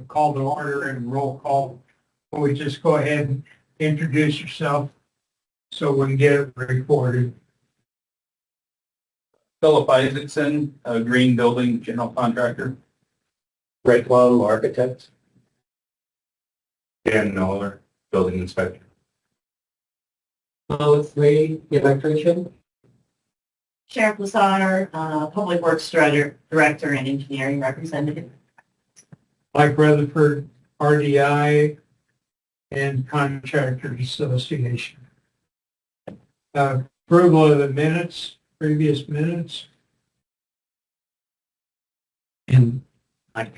call to order and roll call. Will we just go ahead and introduce yourself so we can get it recorded? Philip Isaacson, a Green Building General Contractor. Greg Plum, architect. Dan Miller, Building Inspector. Lois Lee, electrician. Sheriff Lazar, Public Works Director and Engineering Representative. Mike Rutherford, RDI, and Contractors Association. Approval of the minutes, previous minutes. And can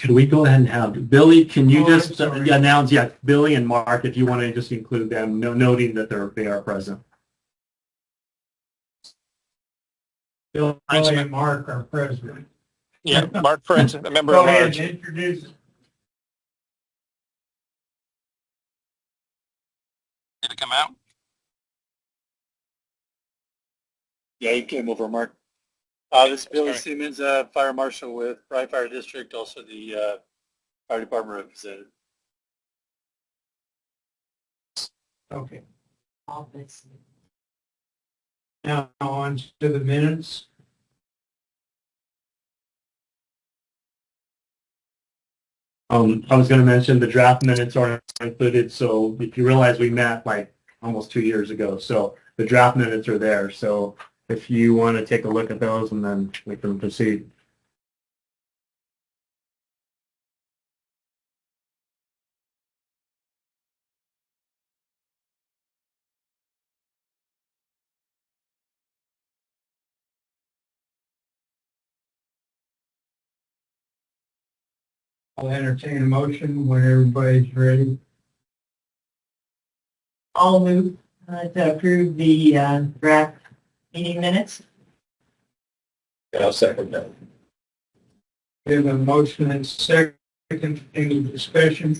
we go ahead and have Billy? Can you just announce? Yeah, Billy and Mark, if you want to just include them, noting that they are present. Bill and Mark are president. Yeah, Mark Prince, a member Go at ahead large. and introduce. Did it come out? Yeah, you came over, Mark. This is Billy Siemens, Fire Marshal with Bry Fire District, also the Fire Department representative. Okay. Office. Now on to the minutes. I was going to mention the draft minutes are included. So if you realize we met like almost 2 years ago, so the draft minutes are there. So if you want to take a look at those, and then we can proceed. I'll entertain a motion when everybody's ready. I'll move to approve the draft meeting minutes. I'll second that. We have a motion and second. Any discussion?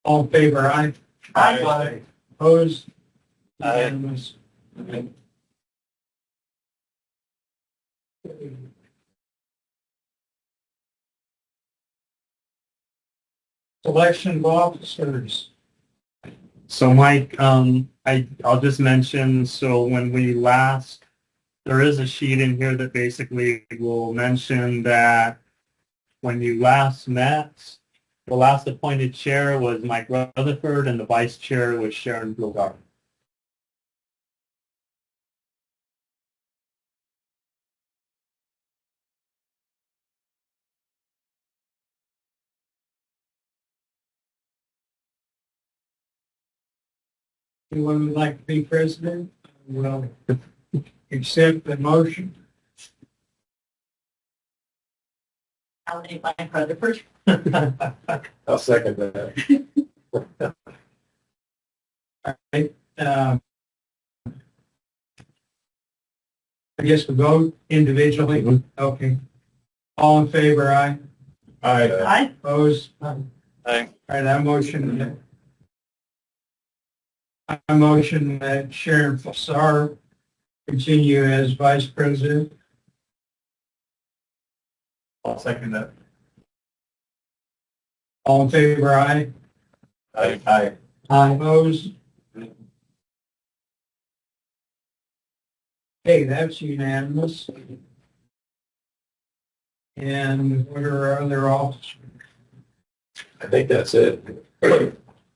All in favor, aye. Aye. Opposed? Aye. Unanimous. Selection of officers. So Mike, I'll just mention, so when we last, there is a sheet in here that basically will mention that when you last met, the last appointed chair was Mike Rutherford and the vice chair was Sharon Bilgar. Anyone would like to be president? Will accept the motion. Nominate Mike Rutherford. I'll second that. All right. I guess we vote individually. Okay. All in favor, aye. Aye. Opposed? Aye. All right, I motion that Sharon Fassar continue as vice president. I'll second that. All in favor, aye. Aye. Aye. Opposed? Okay, that's unanimous. And what are our other officers? I think that's it.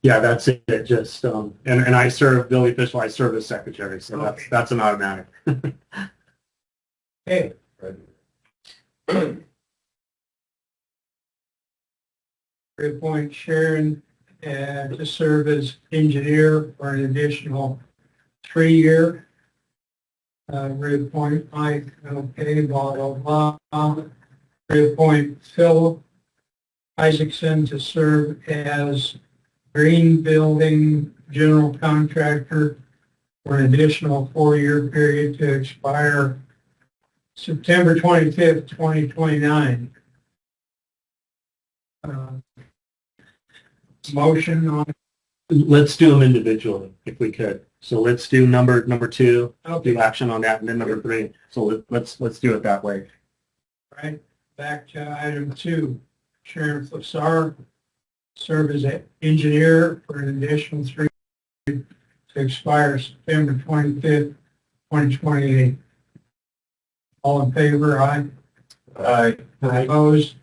Yeah, that's it. Just and I serve Billy Fishel. I serve as secretary, so that's an automatic. Okay. Reappoint Sharon to serve as engineer for an additional 3-year. Reappoint Mike, okay, blah, blah, blah. Reappoint Phil Isaacson to serve as Green Building General Contractor for an additional 4-year period to expire September 25th, 2029. Motion on. Let's do them individually if we could. So let's do number 2. Okay. Do action on that, and then number 3. So let's do it that way. Right, back to item 2. Sharon Flassar serve as an engineer for an additional 3 years to expire September 25th, 2028. All in favor, aye. Aye. Opposed?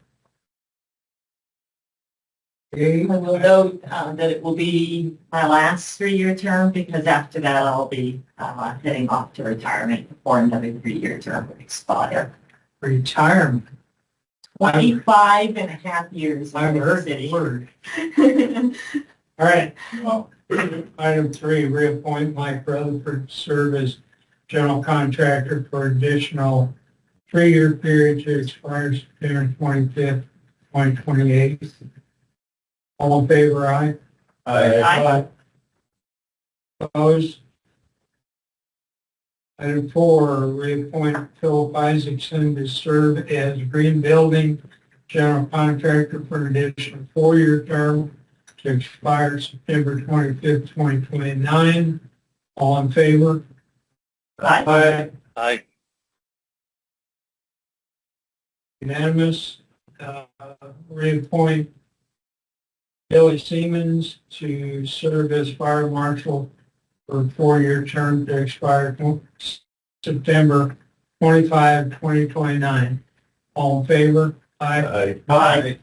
Okay, I will note that it will be my last 3-year term because after that I'll be heading off to retirement before another 3-year term would expire. retirement. 25 and a half years I've in the heard the city. word. All right. Well, item 3, reappoint Mike Rutherford to serve as general contractor for additional 3-year period to expire September 25th, 2028. All in favor, aye. Aye. Opposed? Item 4, reappoint Philip Isaacson to serve as green building general contractor for an additional 4-year term to expire September 25th, 2029. All in favor? Aye. Aye. Unanimous. Reappoint Billy Siemens to serve as fire marshal for a 4-year term to expire September 25, 2029. All in favor? Aye. Aye.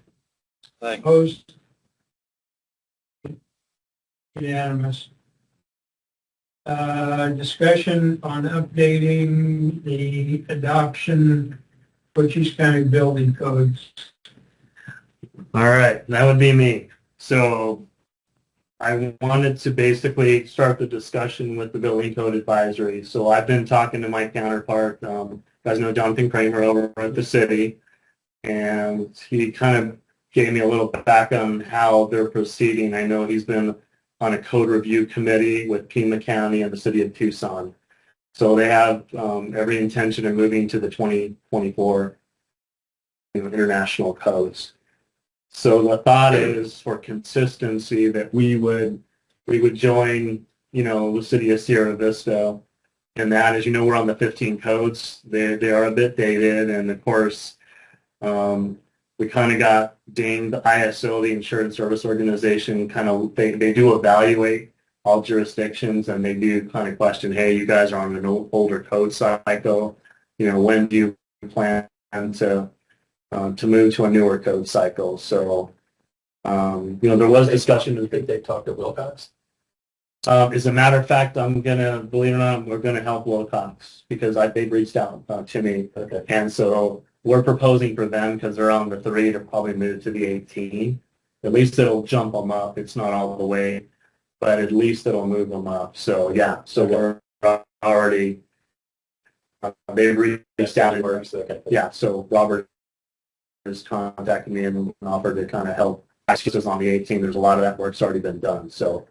Aye. Opposed? Unanimous. Discussion on updating the adoption Cochise County building codes. All right, that would be me. So I wanted to basically start the discussion with the building code advisory. So I've been talking to my counterpart, you guys know Jonathan Kramer over at the city, and he kind of gave me a little back on how they're proceeding. I know he's been on a code review committee with Pima County and the city of Tucson. So they have every intention of moving to the 2024 international codes. So the thought is for consistency that we would join, the city of Sierra Vista, and that, as you know, we're on the 15 codes. They are a bit dated, and of course, we kind of got dinged. The ISO, the Insurance Service Organization, they do evaluate all jurisdictions, and they do kind of question, hey, you guys are on an older code cycle. When do you plan to move to a newer code cycle? So, there was discussion. I think they talked to Wilcox. As a matter of fact, believe it or not, we're gonna help Wilcox because they've reached out to me, and so we're proposing for them because they're on the 3 to probably move to the 18. At least it'll jump them up. It's not all the way, but at least it'll move them up. So yeah, so we're already they've reached out to us. Yeah, so Robert has contacted me and offered to kind of help. Us on the 18. There's a lot of that work's already been done. So,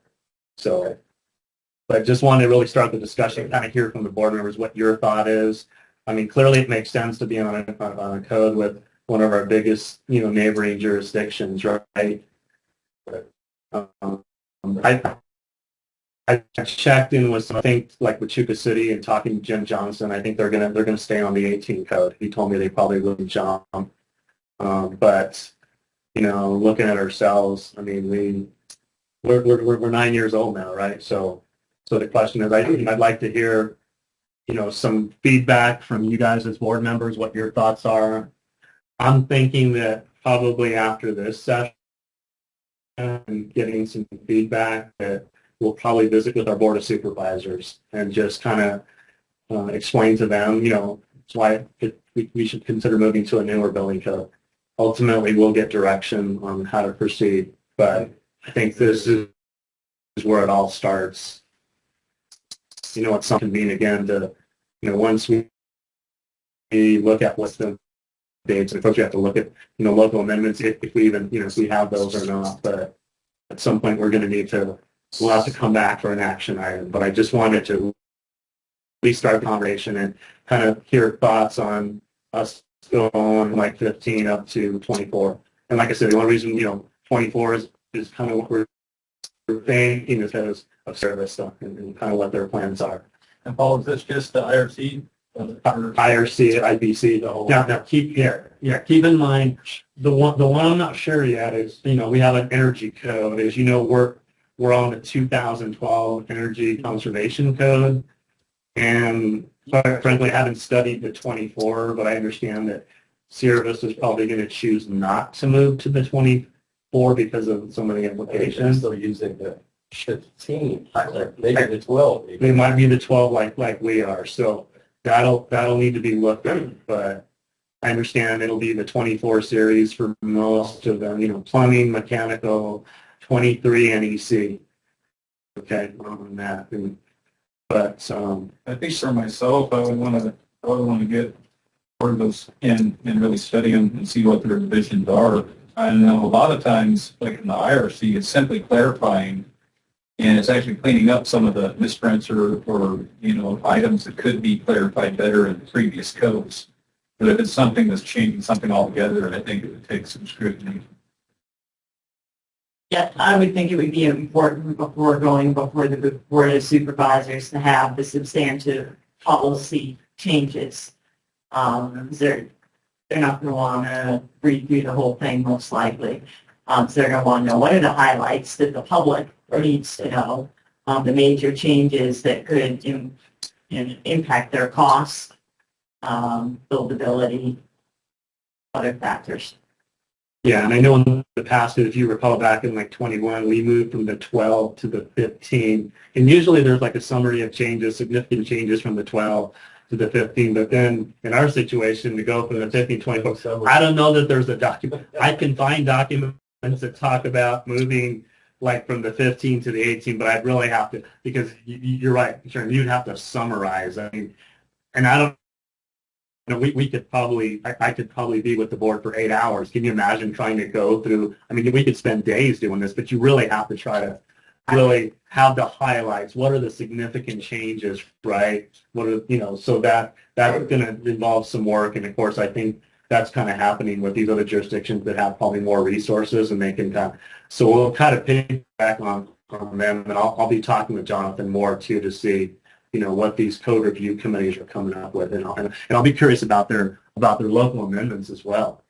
but just wanted to really start the discussion, kind of hear from the board members what your thought is. I mean, clearly it makes sense to be on a code with one of our biggest, neighboring jurisdictions, right? I checked in with, I think, like Wichita City and talking to Jim Johnson. I think they're gonna stay on the 18 code. He told me they probably wouldn't jump. But looking at ourselves, I mean, we're 9 years old now, right? So the question is, I'd like to hear, some feedback from you guys as board members, what your thoughts are. I'm thinking that probably after this session and getting some feedback, that we'll probably visit with our board of supervisors and just kind of explain to them, why we should consider moving to a newer building code. Ultimately, we'll get direction on how to proceed, but I think this is where it all starts. It's something being again to, once we look at what's the dates, and of course we have to look at, local amendments if we even, if we have those or not. But at some point we're going to we'll have to come back for an action item. But I just wanted to at least start the conversation and kind of hear thoughts on us going like 15 up to 24. And like I said, the only reason, 24 is kind of what we're thinking is because of service stuff and kind of what their plans are. And Paul, is this just the IRC IRC, IBC. Now keep in mind, the one I'm not sure yet is, we have an energy code. As you know, we're on the 2012 Energy Conservation Code. And quite frankly, I haven't studied the 24, but I understand that Sierra Vista is probably going to choose not to move to the 24 because of some of the implications. Still using the 15, maybe the 12. They might be the 12 like we are. So that'll need to be looked at. But I understand it'll be the 24 series for most of them, plumbing, mechanical, 23 NEC. Okay, on that. But I think for myself, I would want to get more of those in and really study them and see what their divisions are. I know a lot of times, like in the IRC, it's simply clarifying, and it's actually cleaning up some of the misprints or items that could be clarified better in previous codes. But if it's something that's changing something altogether, I think it would take some scrutiny. Yeah, I would think it would be important before going before the Board of Supervisors to have the substantive policy changes. They're not going to want to read through the whole thing most likely. So they're going to want to know what are the highlights that the public needs to know, the major changes that could impact their costs, buildability, other factors. yeah, and I know in the past, if you recall back in like 21, we moved from the 12 to the 15. And usually there's like a summary of changes, significant changes from the 12 to the 15. But then in our situation, to go from the 15 to 24, I don't know that there's a document. I can find documents that talk about moving like from the 15 to the 18, but I'd really have to, because you're right, Sharon, you'd have to summarize. I mean, and I don't, we could probably, I could probably be with the board for 8 hours. Can you imagine trying to go through, I mean, we could spend days doing this, but you really have to try to really have the highlights. What are the significant changes, right? What are, so that's going to involve some work. And of course, I think that's kind of happening with these other jurisdictions that have probably more resources and they can kind of, so we'll kind of pick back on them. And I'll be talking with Jonathan more too to see, what these code review committees are coming up with, and I'll be curious about their local amendments as well,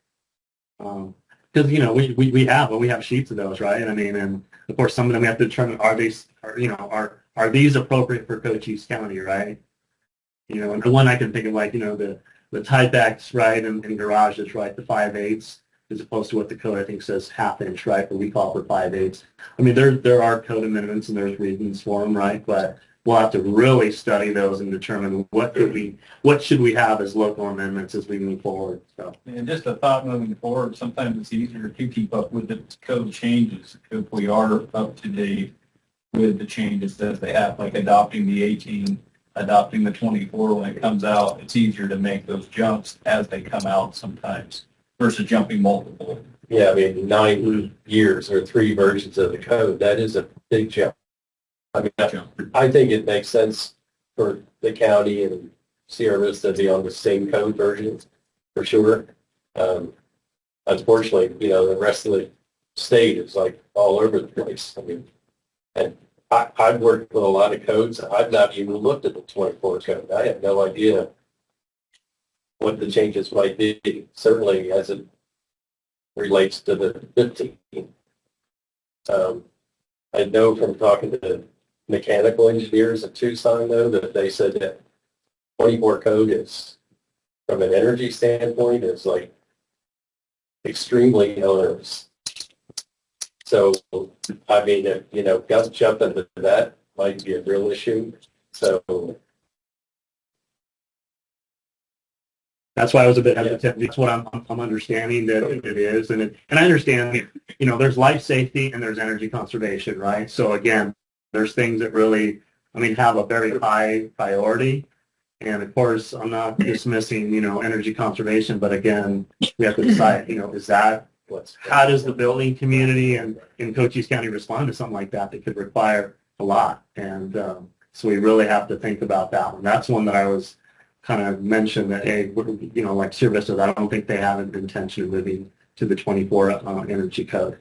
because we have sheets of those, right? I mean, and of course some of them we have to determine are these appropriate for Cochise County, right? And the one I can think of, like the type X, right, and garages, right, the 5/8 as opposed to what the code I think says 1/2 inch, right, but we call for 5/8. I mean, there are code amendments and there's reasons for them, right, but we'll have to really study those and determine what should we have as local amendments as we move forward. So. And just a thought moving forward, sometimes it's easier to keep up with the code changes if we are up to date with the changes as they have, like adopting the 18, adopting the 24 when it comes out. It's easier to make those jumps as they come out sometimes versus jumping multiple. Yeah, I mean, 9 years or 3 versions of the code, that is a big jump. I mean, I think it makes sense for the county and Sierra Vista to be on the same code version, for sure. Unfortunately, the rest of the state is like all over the place. I mean, and I've worked with a lot of codes. I've not even looked at the 24 code. I have no idea what the changes might be, certainly as it relates to the 15. I know from talking to mechanical engineers at Tucson, though, that they said that 24 code is, from an energy standpoint, is like extremely onerous. So, I mean, if, guns jump into that might be a real issue. So That's why I was a bit hesitant. That's what I'm understanding that it is, and I understand. There's life safety and there's energy conservation, right? So again, there's things that really, have a very high priority. And of course, I'm not dismissing, energy conservation, but again, we have to decide, is that how does the building community and in Cochise County respond to something like that could require a lot? And so we really have to think about that one. That's one that I was kind of mentioned that, hey, like Sierra Vista, I don't think they have an intention of moving to the 24 energy code.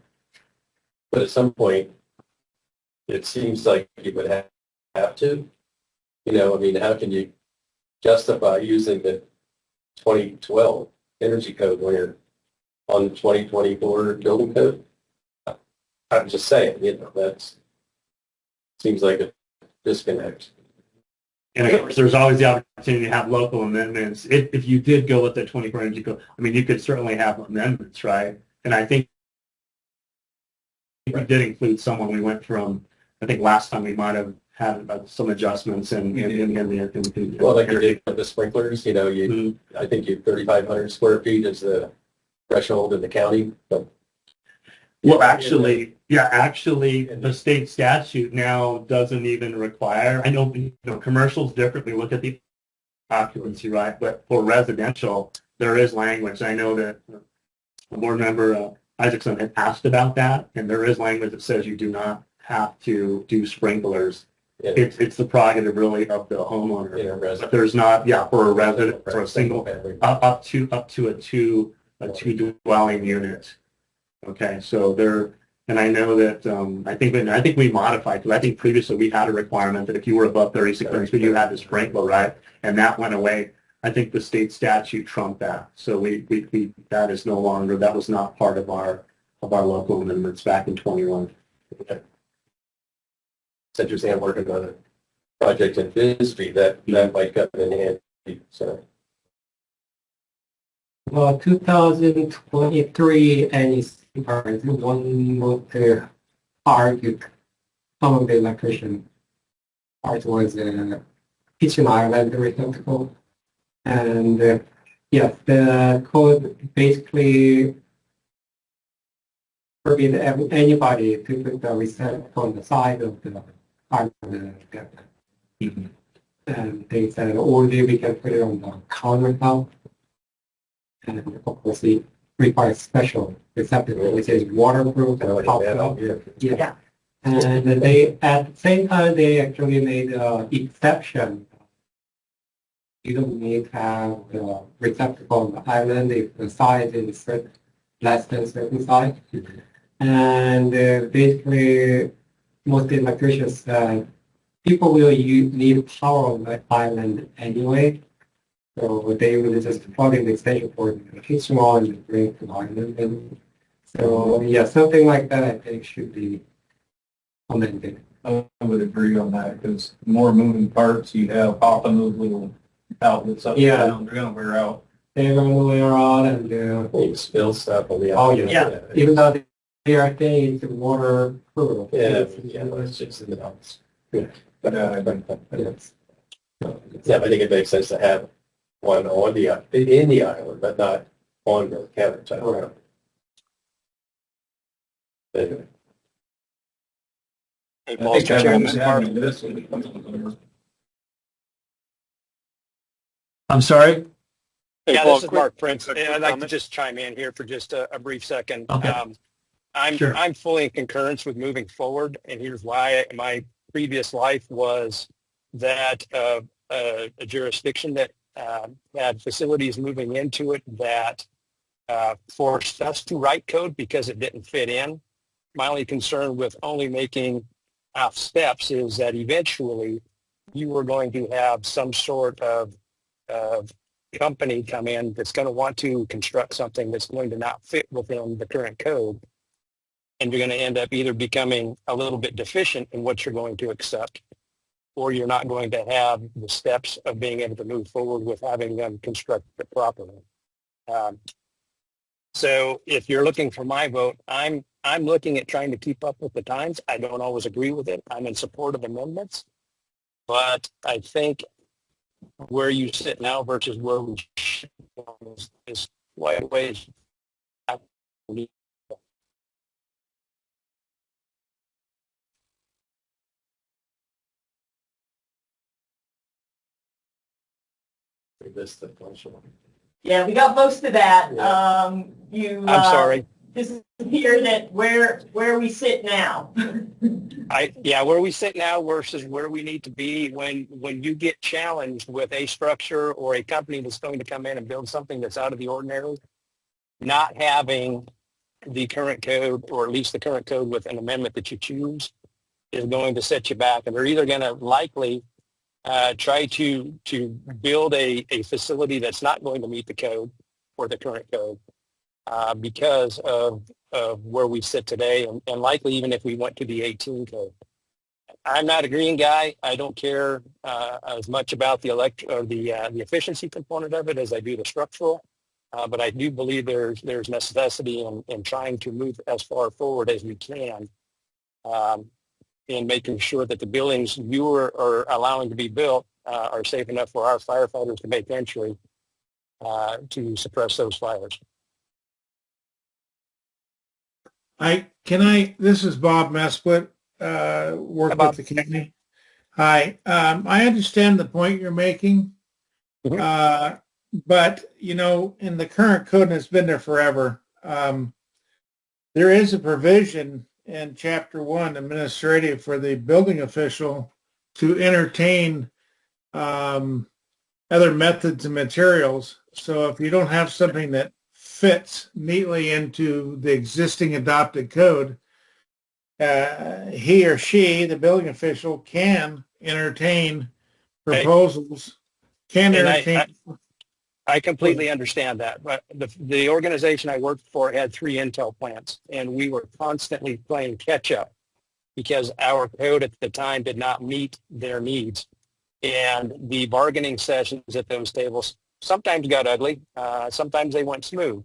But at some point, it seems like you would have to. How can you justify using the 2012 energy code when you're on the 2024 building code. I'm just saying, that's seems like a disconnect. And of course, there's always the opportunity to have local amendments. If you did go with the 24 energy code, I mean, you could certainly have amendments, right? And I think we did include some when we went from, I think last time we might have had some adjustments in the Well, like you did with the sprinklers, I think 3,500 square feet is the threshold in the county. But Well, actually, the state statute now doesn't even require, I know, commercials differently look at the occupancy, right? But for residential, there is language. I know that board member Isaacson had asked about that, and there is language that says you do not have to do sprinklers. Yeah. It's the prerogative really of the homeowner. But there's not, for a resident, for a single, up to a two dwelling unit. Okay, so there, and I know that I think we modified, because I think previously we had a requirement that if you were above 36 feet, you had to sprinkle, right? And that went away. I think the state statute trumped that, so we that is no longer, that was not part of our local amendments back in 21. Okay. It's interesting. I'm working on a project in Bisbee that might come in handy. So. Well, 2023 NEC one would argue some of the electrician part was kitchen island receptacle. And yes, the code basically forbid anybody to put the receptacle on the side of the island. And they said only we can put it on the countertop. And of course, it requires special receptacle, which is waterproof and top. Yeah. And they, at the same time, they actually made an exception. You don't need to have the receptacle on the island if the size is less than a certain size. And basically, most electricians said people will need power on the island anyway. So they will just plug in the extension cord in the kitchen wall and bring it to the island. And so, yeah, something like that I think should be amended. I would agree on that, because the more moving parts you have popping those little outlets up and down, they're going to wear out. They're going to wear out and You spill stuff on the oh outside. yeah, even though they are saying it's waterproof. It's just in the house. Yeah, I think Yes. Yeah, I think it makes sense to have one on in the island, but not on the countertop. Right. Anyway. Hey, I Paul, think Mr. having Chairman. this I'm sorry? Hey, Yeah, Paul, this is quick- Mark Prince. quick I'd like to comment. just chime in here for just a brief second. Okay. Sure. I'm fully in concurrence with moving forward, and here's why. My previous life was that a jurisdiction that had facilities moving into it that forced us to write code because it didn't fit in. My only concern with only making steps is that eventually you were going to have some sort of company come in that's going to want to construct something that's going to not fit within the current code. And you're going to end up either becoming a little bit deficient in what you're going to accept, or you're not going to have the steps of being able to move forward with having them construct it properly. So if you're looking for my vote, I'm looking at trying to keep up with the times. I don't always agree with it. I'm in support of amendments, but I think where you sit now versus where we should is quite a ways. We missed the function. Yeah, we got most of that. Yeah. I'm sorry. This is here that where we sit now. Where we sit now versus where we need to be when you get challenged with a structure or a company that's going to come in and build something that's out of the ordinary, not having the current code, or at least the current code with an amendment that you choose, is going to set you back. And they're either going to likely try to build a facility that's not going to meet the code or the current code because of where we sit today, and likely even if we went to the 18 code. I'm not a green guy. I don't care as much about the the efficiency component of it as I do the structural. But I do believe there's necessity in trying to move as far forward as we can in making sure that the buildings you are allowing to be built are safe enough for our firefighters to make entry to suppress those fires. This is Bob Mesplit, work Bob. with the county. Hi, I understand the point you're making. Mhm. But, you know, in the current code, and it's been there forever, there is a provision in Chapter 1, administrative, for the building official to entertain other methods and materials. So if you don't have something that fits neatly into the existing adopted code, he or she, the building official, can entertain proposals, I completely understand that, but the organization I worked for had 3 Intel plants, and we were constantly playing catch up because our code at the time did not meet their needs. And the bargaining sessions at those tables sometimes got ugly, sometimes they went smooth.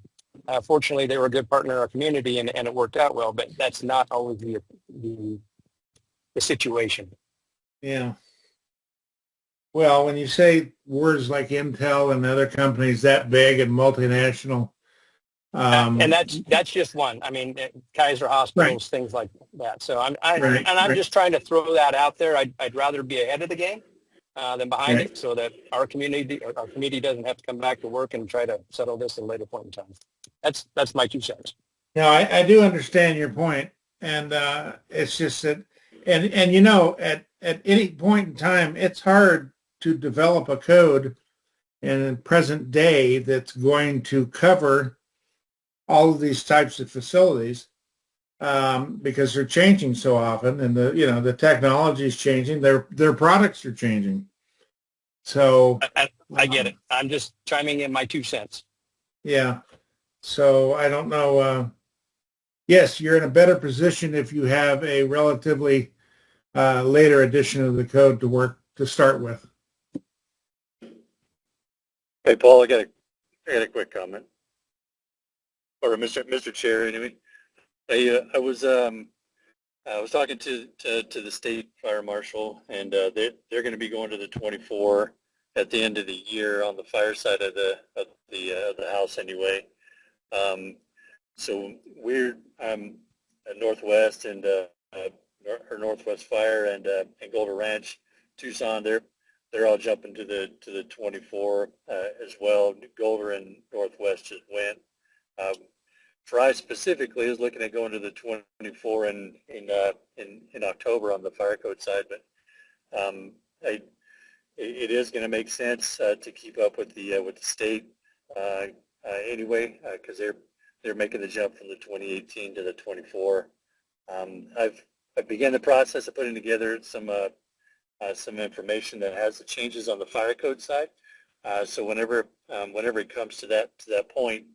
Fortunately, they were a good partner in our community, and it worked out well, but that's not always the situation. Yeah. Well, when you say words like Intel and other companies that big and multinational, and that's just one. I mean, Kaiser Hospitals, things like that. So I'm just trying to throw that out there. I'd rather be ahead of the game than behind it, so that our community doesn't have to come back to work and try to settle this at a later point in time. That's my 2 cents. No, I do understand your point, and it's just that, and you know, at any point in time, it's hard to develop a code in the present day that's going to cover all of these types of facilities because they're changing so often, and the technology is changing. Their products are changing. So I get it. I'm just chiming in my 2 cents. Yeah. So I don't know. Yes, you're in a better position if you have a relatively later edition of the code to start with. Hey, Paul, I got a quick comment. Or Mr. Chair, anyway. I was talking to the state fire marshal, and they're going to be going to the 24 at the end of the year on the fire side of the house anyway. So we're at Northwest and Northwest Fire and Golden Ranch, Tucson. They're all jumping to the 24 as well. Golden and Northwest just went. Fry specifically is looking at going to the 24 in October on the fire code side, but it is going to make sense to keep up with the state anyway, because they're making the jump from the 2018 to the 24. I've begun the process of putting together some information that has the changes on the fire code side. So whenever it comes to that point,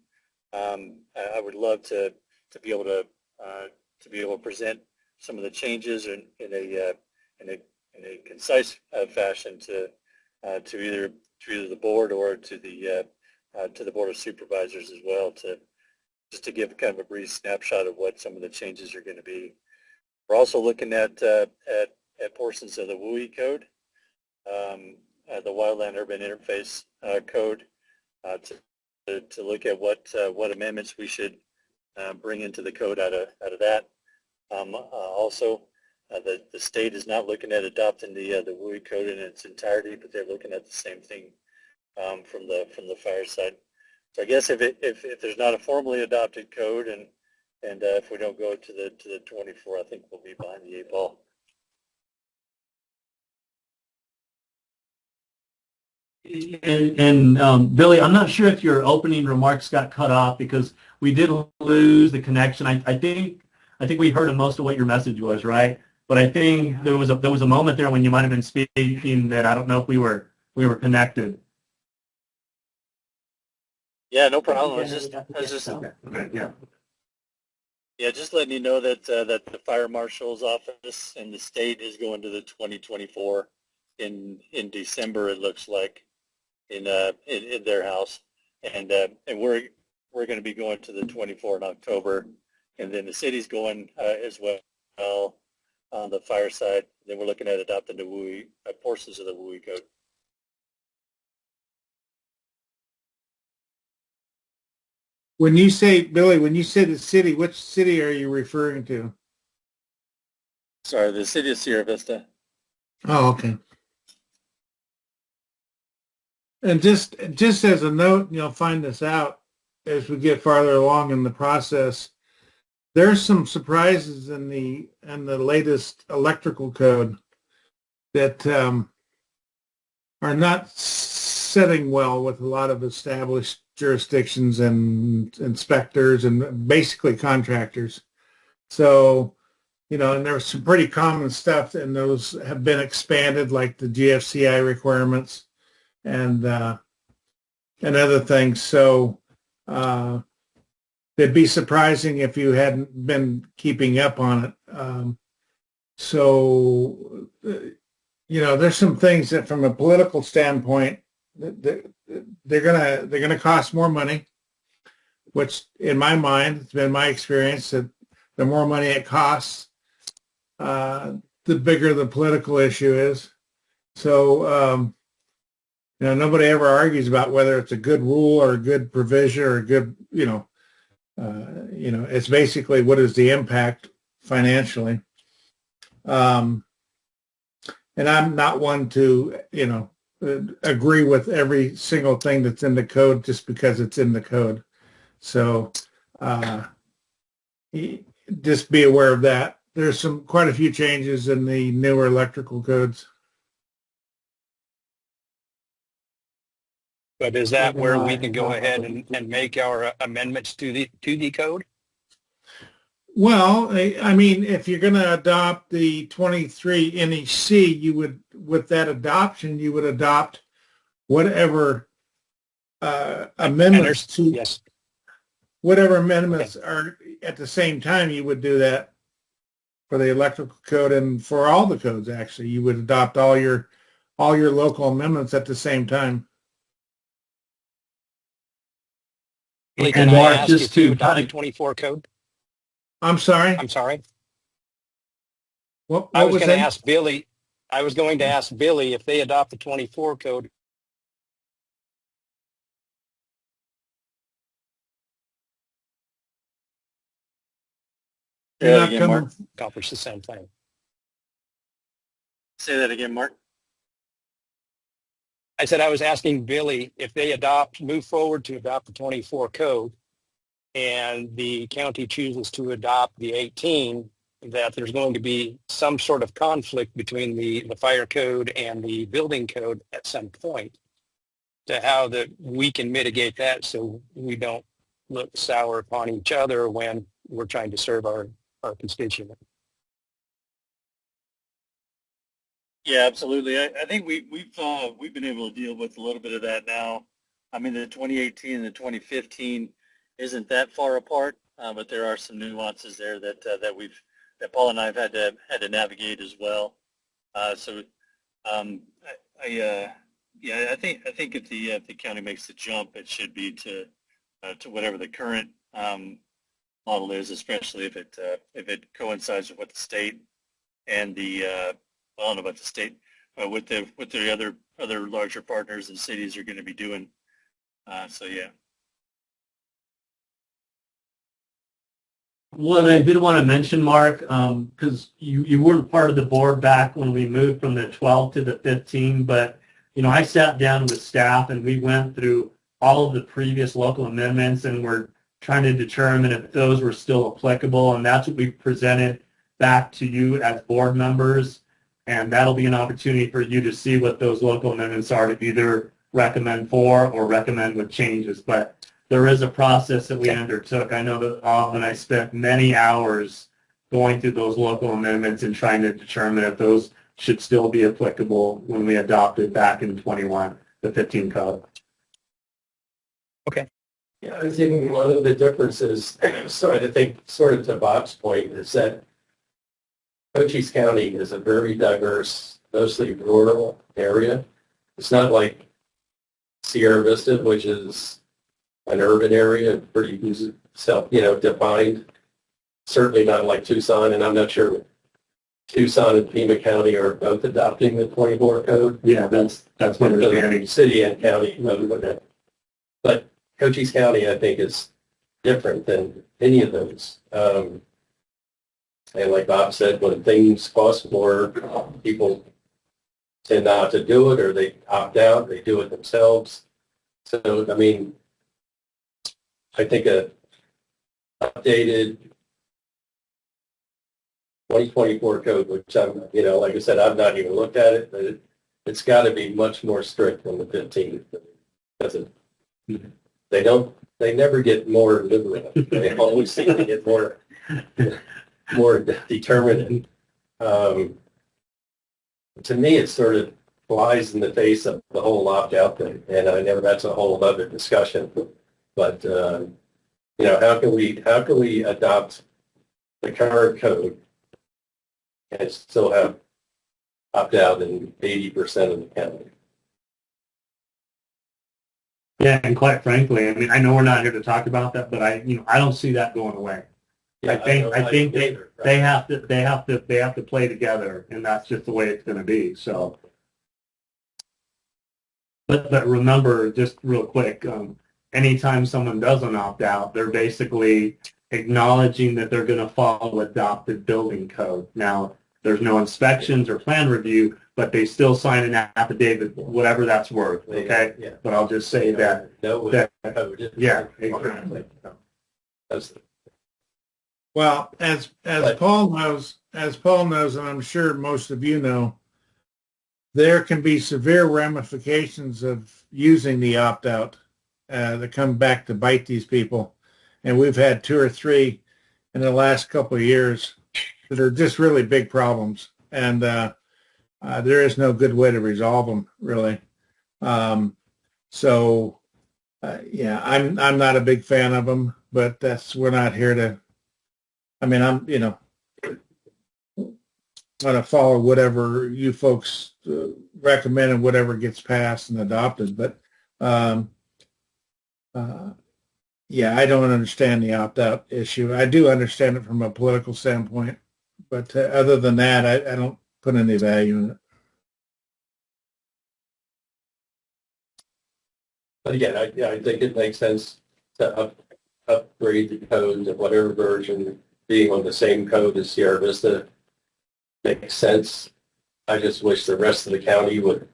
I would love to be able to present some of the changes in a concise fashion to either the board or to the board of supervisors as well, just to give kind of a brief snapshot of what some of the changes are going to be. We're also looking at portions of the WUI code, the Wildland Urban Interface code, to look at what amendments we should bring into the code out of that. Also, the state is not looking at adopting the WUI code in its entirety, but they're looking at the same thing from the fire side. So I guess if there's not a formally adopted code and if we don't go to the 24, I think we'll be behind the 8 ball. And Billy, I'm not sure if your opening remarks got cut off because we did lose the connection. I think we heard most of what your message was, right? But I think there was a moment there when you might have been speaking that I don't know if we were connected. Yeah, no problem. I was just Okay. Yeah. yeah, just letting you know that that the fire marshal's office in the state is going to the 2024 in December. It looks like in their house, and we're going to be going to the 24 in October, and then the city's going as well on the fire side. Then we're looking at adopting the WUI portions of the WUI code. When you say, Billy, when you say the city, which city are you referring to? Sorry, the city of Sierra Vista. Oh, okay. And just as a note, you'll find this out as we get farther along in the process. There's some surprises in the latest electrical code that are not setting well with a lot of established jurisdictions and inspectors and basically contractors. So, and there's some pretty common stuff, and those have been expanded, like the GFCI requirements and other things. So it'd be surprising if you hadn't been keeping up on it. There's some things that, from a political standpoint, they're gonna cost more money. Which, in my mind, it's been my experience that the more money it costs, the bigger the political issue is. So, nobody ever argues about whether it's a good rule or a good provision or a good, it's basically what is the impact financially. And I'm not one to, agree with every single thing that's in the code just because it's in the code. So just be aware of that. There's quite a few changes in the newer electrical codes. But is that where we can go ahead and make our amendments to the code? Well, I mean, if you're going to adopt the 23 NEC, you would, with that adoption, you would adopt whatever amendments to, yes, whatever amendments are at the same time. You would do that for the electrical code, and for all the codes. Actually, you would adopt all your local amendments at the same time. Can I ask just to adopt the 24 code? I'm sorry. I'm sorry. What I was was going to that? ask Billy. I was going to ask Billy if they adopt the 24 code. You're not coming. Mark. Accomplish the same thing. Say that again, Mark. I said I was asking Billy if they move forward to adopt the 24 code, and the county chooses to adopt the 18, that there's going to be some sort of conflict between the fire code and the building code at some point, to how that we can mitigate that so we don't look sour upon each other when we're trying to serve our constituent. Yeah, absolutely. I think we've been able to deal with a little bit of that now. I mean, the 2018 and the 2015 isn't that far apart, but there are some nuances there that Paul and I have had to navigate as well. I think if the county makes the jump, it should be to whatever the current model is, especially if it coincides with what the state and the I don't know about the state, with the other larger partners and cities are going to be doing. Yeah. What I did want to mention, Mark, because you weren't part of the board back when we moved from the 12 to the 15, but I sat down with staff and we went through all of the previous local amendments and we're trying to determine if those were still applicable, and that's what we presented back to you as board members. And that'll be an opportunity for you to see what those local amendments are to either recommend for or recommend with changes. But there is a process that we undertook. I know that Al and I spent many hours going through those local amendments and trying to determine if those should still be applicable when we adopted back in 21, the 15 code. Yeah, I think one of the differences, I think sort of to Bob's point, is that Cochise County is a very diverse, mostly rural area. It's not like Sierra Vista, which is an urban area, pretty defined. Certainly not like Tucson, and I'm not sure Tucson and Pima County are both adopting the 24 code. Yeah, that's what we're saying. City and county, but Cochise County, I think, is different than any of those. And like Bob said, when things cost more, people tend not to do it, or they opt out, they do it themselves. So, I mean, I think a updated 2024 code, which I'm, like I said, I've not even looked at it, but it's got to be much more strict than the 15. Because they never get more liberal. They always seem to get more determined. To me, it sort of flies in the face of the whole opt-out thing, and I know that's a whole other discussion. But how can we adopt the current code and still have opt-out in 80% of the county? Yeah, and quite frankly, I mean, I know we're not here to talk about that, but I don't see that going away. Yeah, I think they have to play together, and that's just the way it's going to be. So, but remember, just real quick, anytime someone does an opt out, they're basically acknowledging that they're going to follow adopted building code. Now, there's no inspections or plan review, but they still sign an affidavit, whatever that's worth. Okay, Yeah. but I'll just say that. Yeah, exactly. Well, as Paul knows, and I'm sure most of you know, there can be severe ramifications of using the opt-out that come back to bite these people. And we've had 2 or 3 in the last couple of years that are just really big problems. And there is no good way to resolve them, really. Yeah, I'm not a big fan of them, but we're not here to. I mean, I'm going to follow whatever you folks recommend and whatever gets passed and adopted. But yeah, I don't understand the opt-out issue. I do understand it from a political standpoint, but other than that, I don't put any value in it. But again, I think it makes sense to upgrade the code to whatever version. Being on the same code as Sierra Vista makes sense. I just wish the rest of the county would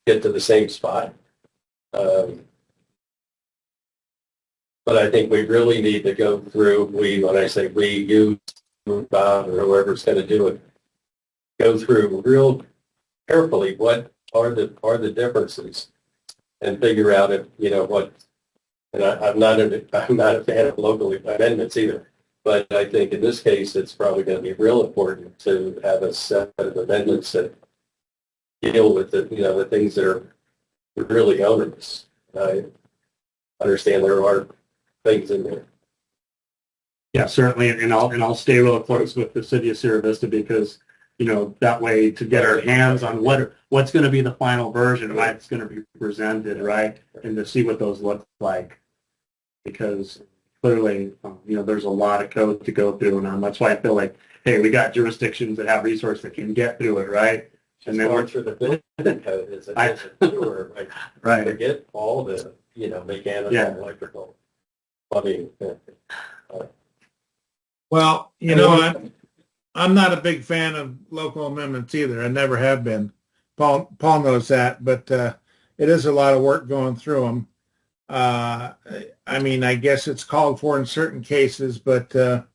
get to the same spot. But I think we really need to go through, when I say we, you, Bob, or whoever's going to do it, go through real carefully what are the differences and figure out if, what, and I'm not a fan of local amendments either. But I think in this case, it's probably going to be real important to have a set of amendments that deal with the things that are really onerous. I understand there are things in there. Yeah, certainly, and I'll stay real close with the city of Sierra Vista because that way to get our hands on what's going to be the final version, right? It's going to be presented, right, and to see what those look like, because clearly, there's a lot of code to go through, and that's why I feel like, hey, we got jurisdictions that have resources that can get through it, right? And then going through the building code is a tour, right? Right. Forget all the mechanical, electrical, plumbing. Well, I'm not a big fan of local amendments either. I never have been. Paul knows that, but it is a lot of work going through them. I mean, I guess it's called for in certain cases, but that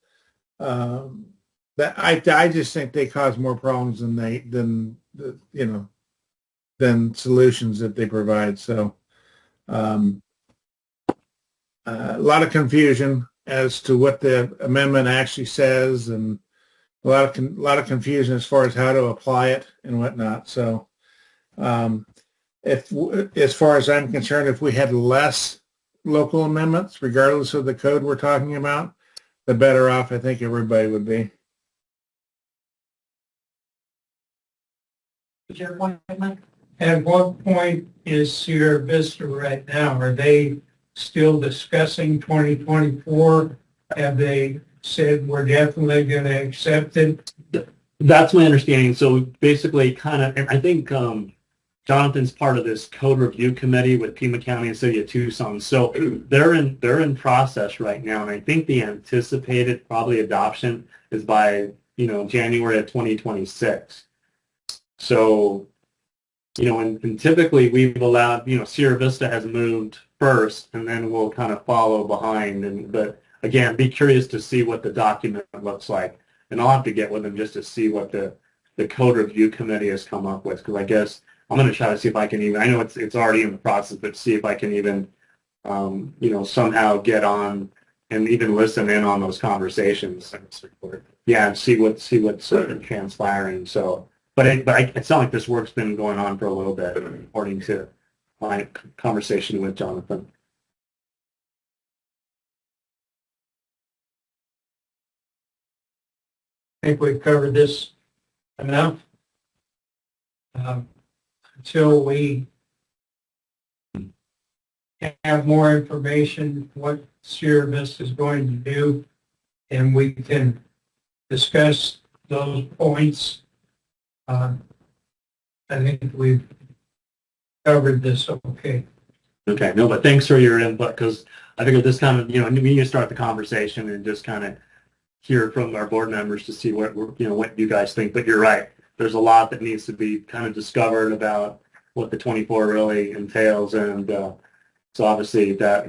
I just think they cause more problems than solutions that they provide. So a lot of confusion, as to what the amendment actually says, and a lot of confusion as far as how to apply it and whatnot. So, if as far as I'm concerned, if we had less local amendments, regardless of the code we're talking about, the better off I think everybody would be. Your point, Mike? At what point is Sierra Vista right now? Are they still discussing 2024? Have they said we're definitely going to accept it? That's my understanding. So basically, kind of, and I think Jonathan's part of this code review committee with Pima County and City of Tucson. So they're in process right now, and I think the anticipated probably adoption is by January of 2026. So and typically we've allowed Sierra Vista has moved first, and then we'll kind of follow behind. But again, be curious to see what the document looks like, and I'll have to get with them just to see what the code review committee has come up with, because I guess I'm going to try to see if I can even, I know it's already in the process, but see if I can even, somehow get on and even listen in on those conversations. Yeah, and see what's transpiring. So, but it sounds like this work's been going on for a little bit, according to my conversation with Jonathan. I think we've covered this enough. Until we have more information what Sierra Vista is going to do, and we can discuss those points. I think we've covered this okay. Okay, no, but thanks for your input, because I figured this kind of, we need to start the conversation and just kind of hear from our board members to see what what you guys think. But you're right. There's a lot that needs to be kind of discovered about what the 24 really entails, and so obviously that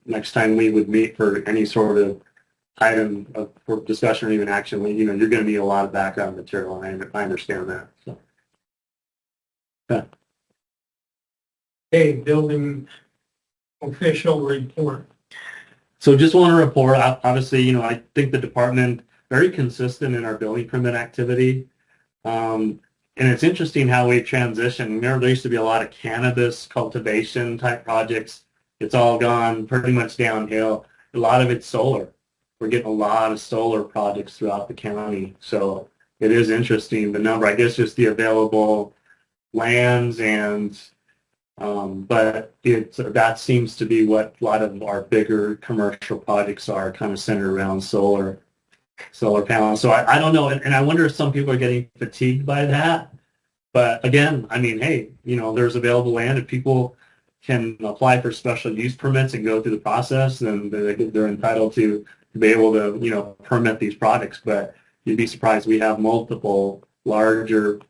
next time we would meet for any sort of item for discussion or even action, you're going to need a lot of background material, and I understand that. So. Yeah. Okay, building official report. So just want to report. Obviously, I think the department very consistent in our building permit activity. And it's interesting how we transitioned. Remember, there used to be a lot of cannabis cultivation type projects. It's all gone pretty much downhill. A lot of it's solar. We're getting a lot of solar projects throughout the county. So it is interesting. The number, I guess, just the available lands and but that seems to be what a lot of our bigger commercial projects are, kind of centered around solar panels. So I don't know, and I wonder if some people are getting fatigued by that. But again, I mean, hey, there's available land. If people can apply for special use permits and go through the process, then they're entitled to be able to, permit these projects. But you'd be surprised. We have multiple larger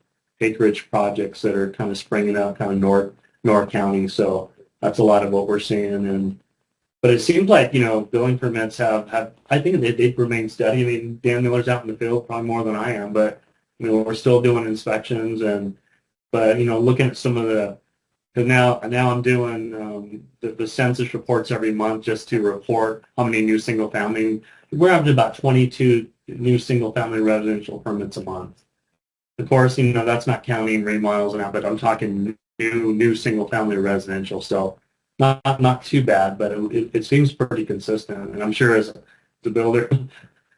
acreage projects that are kind of springing up kind of North County. So that's a lot of what we're seeing. But it seems like, building permits have I think they've remained steady. I mean, Dan Miller's out in the field probably more than I am, but, we're still doing inspections but looking at some of because now I'm doing the census reports every month just to report how many new single family. We're averaging about 22 new single family residential permits a month. Of course, that's not counting remodels and that, but I'm talking new single family residential. So not too bad, but it seems pretty consistent. And I'm sure as a builder,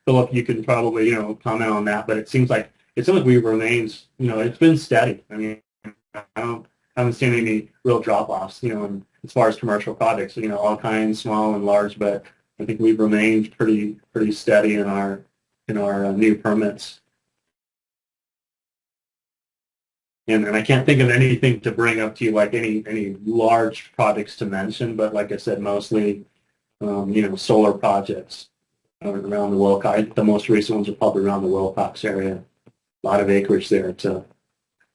Philip, you can probably comment on that. But it seems like we've remained, it's been steady. I mean, I haven't seen any real drop-offs, and as far as commercial projects, all kinds, small and large. But I think we've remained pretty steady in our new permits. And I can't think of anything to bring up to you, like any large projects to mention. But like I said, mostly, solar projects around the Wilcox. The most recent ones are probably around the Wilcox area. A lot of acreage there to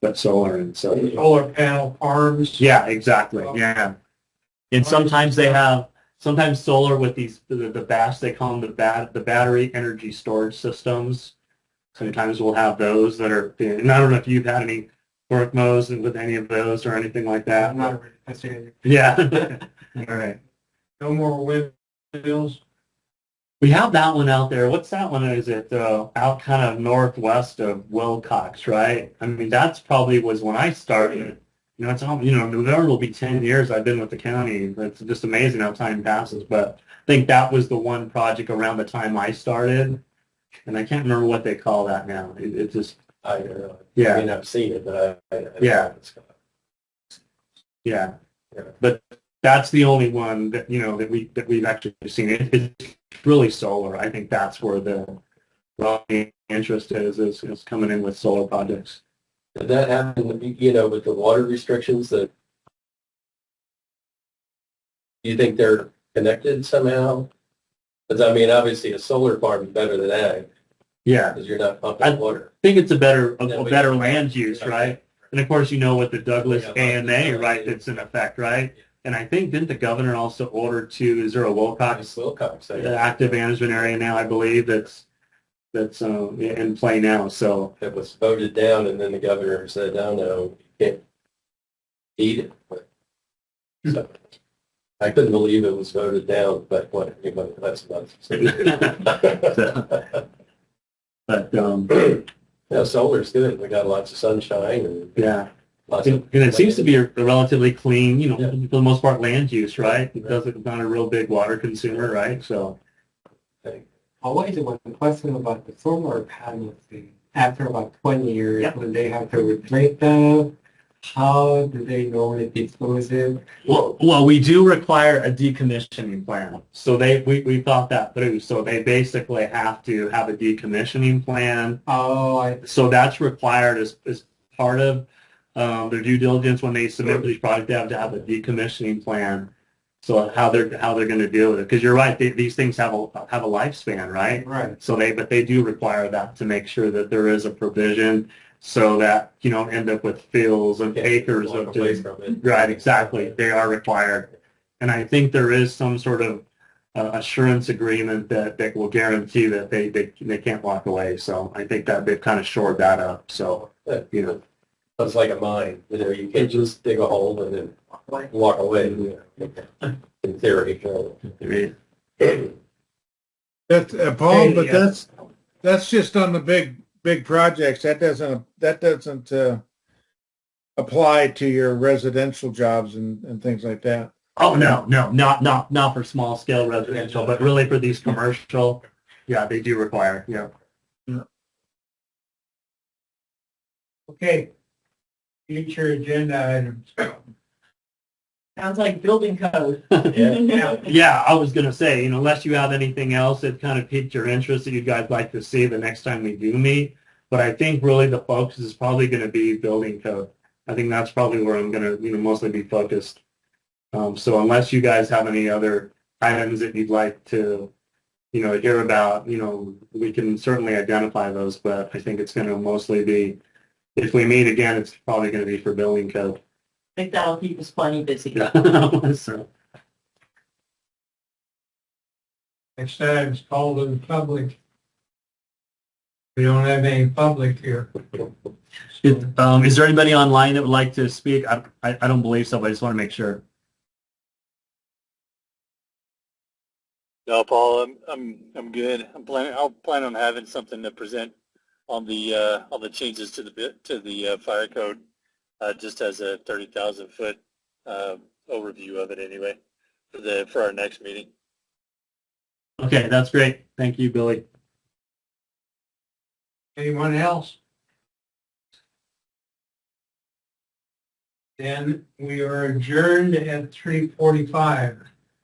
put solar in. So Solar panel farms. yeah, exactly. Yeah, and sometimes they have solar with these the BAS, they call them the battery energy storage systems. Sometimes we'll have those that are. And I don't know if you've had any work mows with any of those or anything like that. Not really. Yeah. All right. No more windmills. We have that one out there. What's that one? Is it out kind of northwest of Wilcox, right? I mean, that's probably was when I started. You know, it's all, you know, November will be 10 years I've been with the county. It's just amazing how time passes. But I think that was the one project around the time I started. And I can't remember what they call that now. It just, I don't know. I yeah, mean, I've seen it, but I Yeah. yeah. But that's the only one that, you know, that we've actually seen. It's really solar. I think that's where the real interest is coming in with solar projects. Did that happen, you know, with the water restrictions that you think they're connected somehow? Because I mean, obviously a solar farm is better than ag Yeah. because you're not pumping water. I think it's a better Yeah, but- better land use, right? And of course, you know, with the Douglas Yeah, AMA, right, that's in effect, right? And I think, didn't the governor also order to, is there a Wilcox Wilcox. active management area now, I believe, that's in play now, so. It was voted down and then the governor said, oh, no, you can't eat it. So, I couldn't believe it was voted down, but what, anybody, that's nuts. But, Yeah, solar's good. We got lots of sunshine and yeah. lots And of. it seems to be a relatively clean, you know, Yeah. for the most part, land use, right? It doesn't, not a real big water consumer, right? So, Always one question about the solar panels. After about 20 years, Yep. when they have to replace them, how do they normally dispose it? well, we do require a decommissioning plan. So we thought that through. So they basically have to have a decommissioning plan. Oh, So that's required as part of their due diligence when they submit these projects. They have to have a decommissioning plan. So how they're going to deal with it? Because you're right, these things have a lifespan, right? right. So but they do require that to make sure that there is a provision so that you don't end up with fields and acres of just, right, exactly. They are required. And I think there is some sort of assurance agreement that will guarantee that they can't walk away. So I think that they've kind of shored that up. So, you know. It's like a mine, you know, you can't just dig a hole and then walk away, in theory. That's, Paul, Hey, but yeah. that's just on the big projects. That doesn't apply to your residential jobs and things like that. Oh, no, not for small scale residential, but really for these commercial, yeah, they do require, yeah. Okay. Future agenda items. Sounds like building code. Yeah. Yeah, I was gonna say, you know, unless you have anything else that kind of piqued your interest that you'd guys like to see the next time we do meet, but I think really the focus is probably gonna be building code. I think that's probably where I'm gonna, you know, mostly be focused. So unless you guys have any other items that you'd like to, you know, hear about, you know, we can certainly identify those, but I think it's gonna mostly be, if we meet again, it's probably gonna be for building code. I think that'll keep us plenty busy. So, Next item is call to the public. We don't have any public here. is there anybody online that would like to speak? I don't believe so, but I just want to make sure. No, Paul, I'm good. I'll plan on having something to present on the changes to the fire code, just as a 30,000 foot overview of it anyway for our next meeting. Okay, that's great. Thank you, Billy. Anyone else? Then we are adjourned at 3:45.